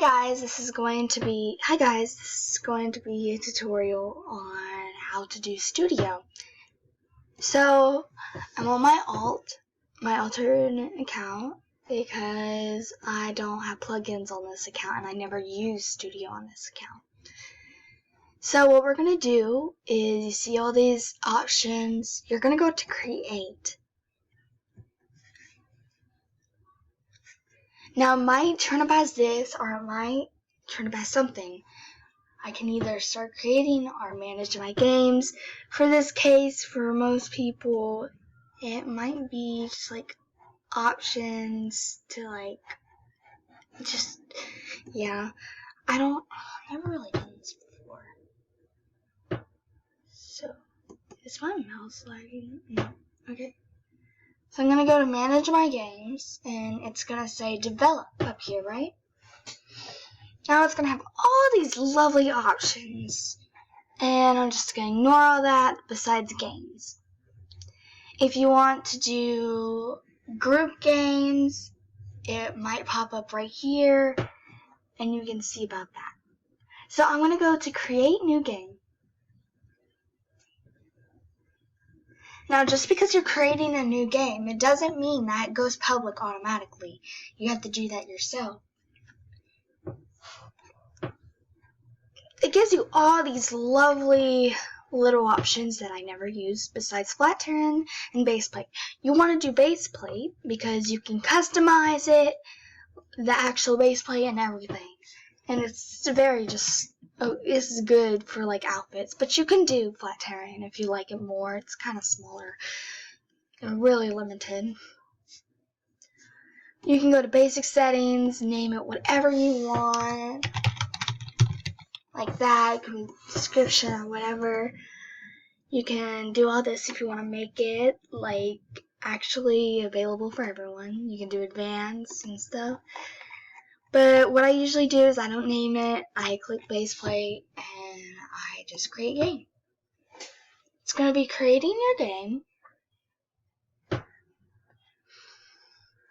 This is going to be a tutorial on how to do Studio. So I'm on my alternate account because I don't have plugins on this account and I never use Studio on this account. So what we're gonna do is, you see all these options, you're gonna go to Create. Now, it might turn up as this, or it might turn up as something. I can either start creating or manage my games. For this case, for most people, it might be just like options to yeah. I've never really done this before. So, is my mouse lagging? No. Okay. So I'm going to go to manage my games, and it's going to say develop up here, right? Now it's going to have all these lovely options, and I'm just going to ignore all that besides games. If you want to do group games, it might pop up right here, and you can see about that. So I'm going to go to create new game. Now, just because you're creating a new game, it doesn't mean that it goes public automatically. You have to do that yourself. It gives you all these lovely little options that I never use besides flat turn and base plate. You want to do base plate because you can customize it, the actual base plate and everything. And it's it's good for like outfits, but you can do flat terrain if you like it more. It's kind of smaller and really limited. You can go to basic settings, name it whatever you want, like that, description or whatever. You can do all this if you want to make it like actually available for everyone. You can do advanced and stuff. But what I usually do is I don't name it, I click base plate, and I just create game. It's going to be creating your game.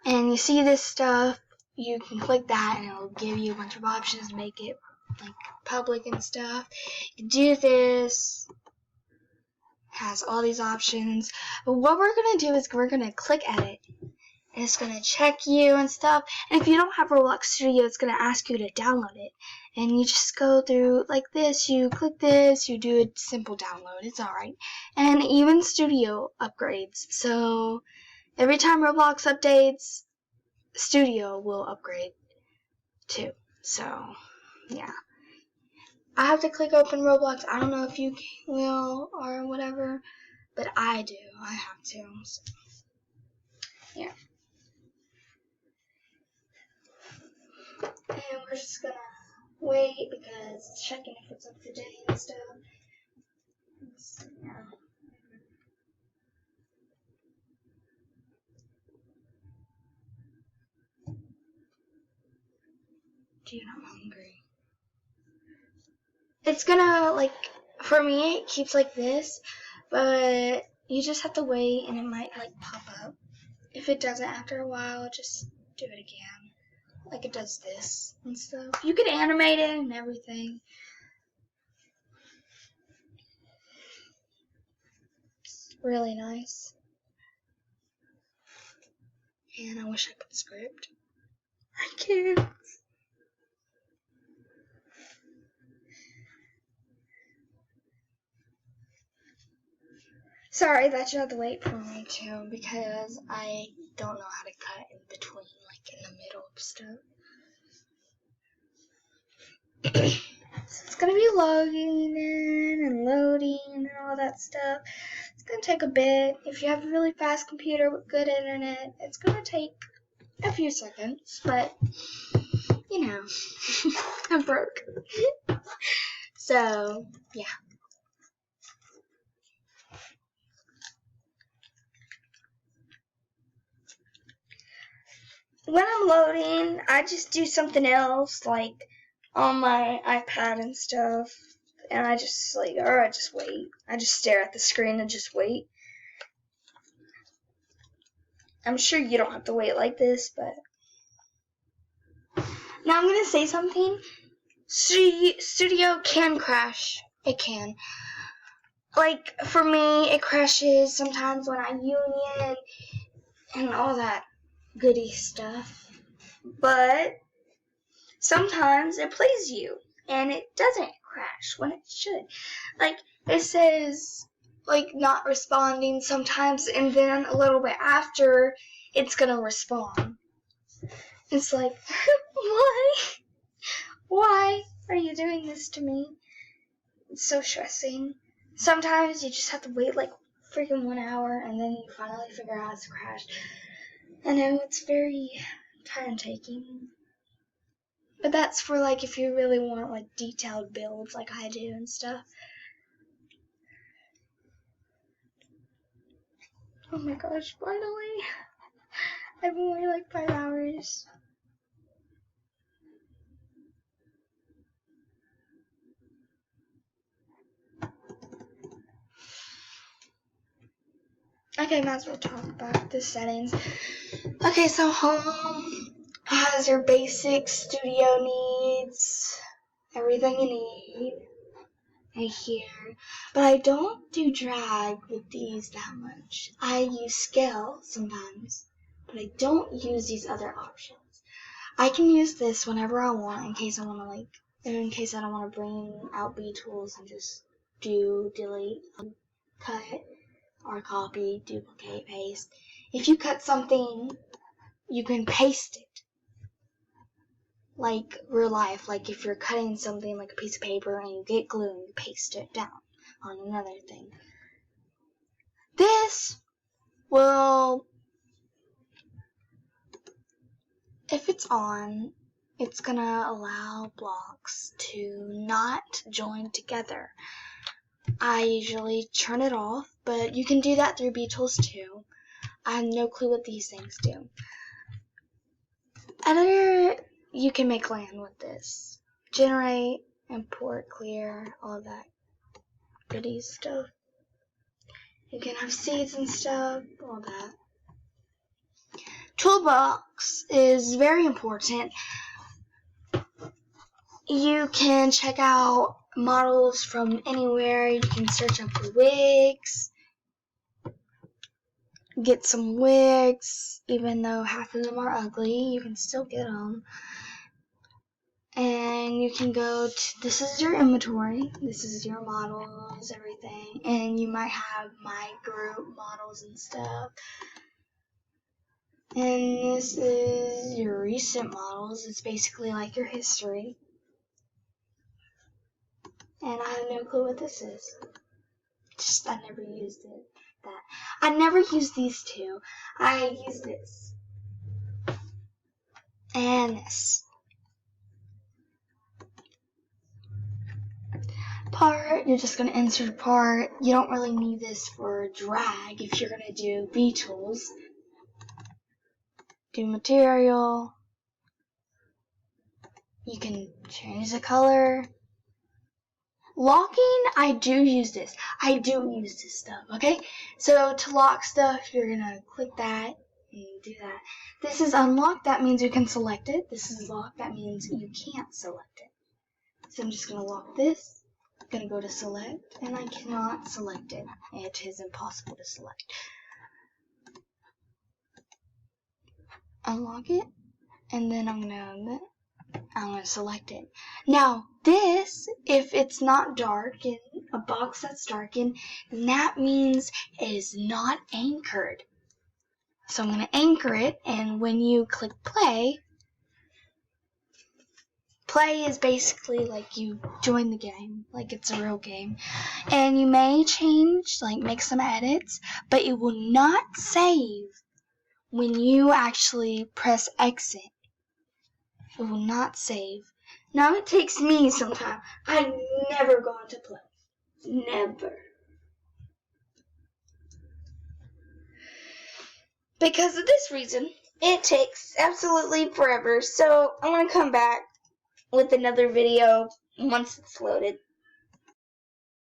And you see this stuff, you can click that and it'll give you a bunch of options to make it like public and stuff. You do this, has all these options. But what we're going to do is we're going to click edit. And it's going to check you and stuff. And if you don't have Roblox Studio, it's going to ask you to download it. And you just go through like this. You click this. You do a simple download. It's alright. And even Studio upgrades. So every time Roblox updates, Studio will upgrade too. So, yeah. I have to click open Roblox. I don't know if you will or whatever. But I do. I have to. So, yeah. And we're just gonna wait because it's checking if it's up to date and stuff. Yeah. Dude, I'm hungry. It's gonna, for me, it keeps like this, but you just have to wait and it might, pop up. If it doesn't after a while, just do it again. Like it does this and stuff. You can animate it and everything. It's really nice. And I wish I could script. I can't. Sorry that you have to wait for me too, because I don't know how to cut in between, in the middle of stuff. So it's gonna be logging in and loading and all that stuff. It's gonna take a bit. If you have a really fast computer with good internet, it's gonna take a few seconds, but you know, I'm broke. So, yeah. When I'm loading, I just do something else, like on my iPad and stuff, and I just I just wait. I just stare at the screen and just wait. I'm sure you don't have to wait like this, but Now I'm gonna say something. Studio can crash. It can. Like, for me, it crashes sometimes when I union and all that goody stuff. But sometimes it plays you and it doesn't crash when it should. Like, it says, like, not responding sometimes, and then a little bit after, it's gonna respond. It's like, why? Why are you doing this to me? It's so stressing. Sometimes you just have to wait like freaking 1 hour and then you finally figure out it's crashed. I know it's very time-taking. But that's for like if you really want like detailed builds like I do and stuff. Oh my gosh, finally. I've been waiting like 5 hours. Okay, might as well talk about the settings. Okay, so home has your basic studio needs, everything you need right here. But I don't do drag with these that much. I use scale sometimes, but I don't use these other options. I can use this whenever I want in case I want to in case I don't want to bring out B tools and just do delete, cut, or copy, duplicate, paste. If you cut something, you can paste it. Like real life, like if you're cutting something like a piece of paper and you get glue and you paste it down on another thing. This will, if it's on, it's gonna allow blocks to not join together. I usually turn it off, but you can do that through B-Tools too. I have no clue what these things do. Editor, you can make land with this. Generate, import, clear, all that goody stuff. You can have seeds and stuff, all that. Toolbox is very important. You can check out models from anywhere. You can search up for wigs. Get some wigs, even though half of them are ugly, you can still get them. And you can go to, this is your inventory, this is your models, everything, and you might have my group models and stuff. And this is your recent models, it's basically like your history. And I have no clue what this is. Just, I never used it. I never used these two. I use this. And this. Part, you're just going to insert a part. You don't really need this for drag if you're going to do B-Tools. Do material. You can change the color. Locking, I do use this. I do use this stuff, okay? So to lock stuff, you're going to click that and do that. This is unlock, that means you can select it. This is lock, that means you can't select it. So I'm just going to lock this. I'm going to go to select, and I cannot select it. It is impossible to select. Unlock it, and then I'm going to select it. Now, this, if it's not dark, in a box that's darkened, then that means it is not anchored. So I'm going to anchor it, and when you click play, play is basically like you join the game, like it's a real game. And you may change, like make some edits, but it will not save when you actually press exit. It will not save. Now it takes me some time. I've never gone to play. Never. Because of this reason, it takes absolutely forever. So I'm going to come back with another video once it's loaded.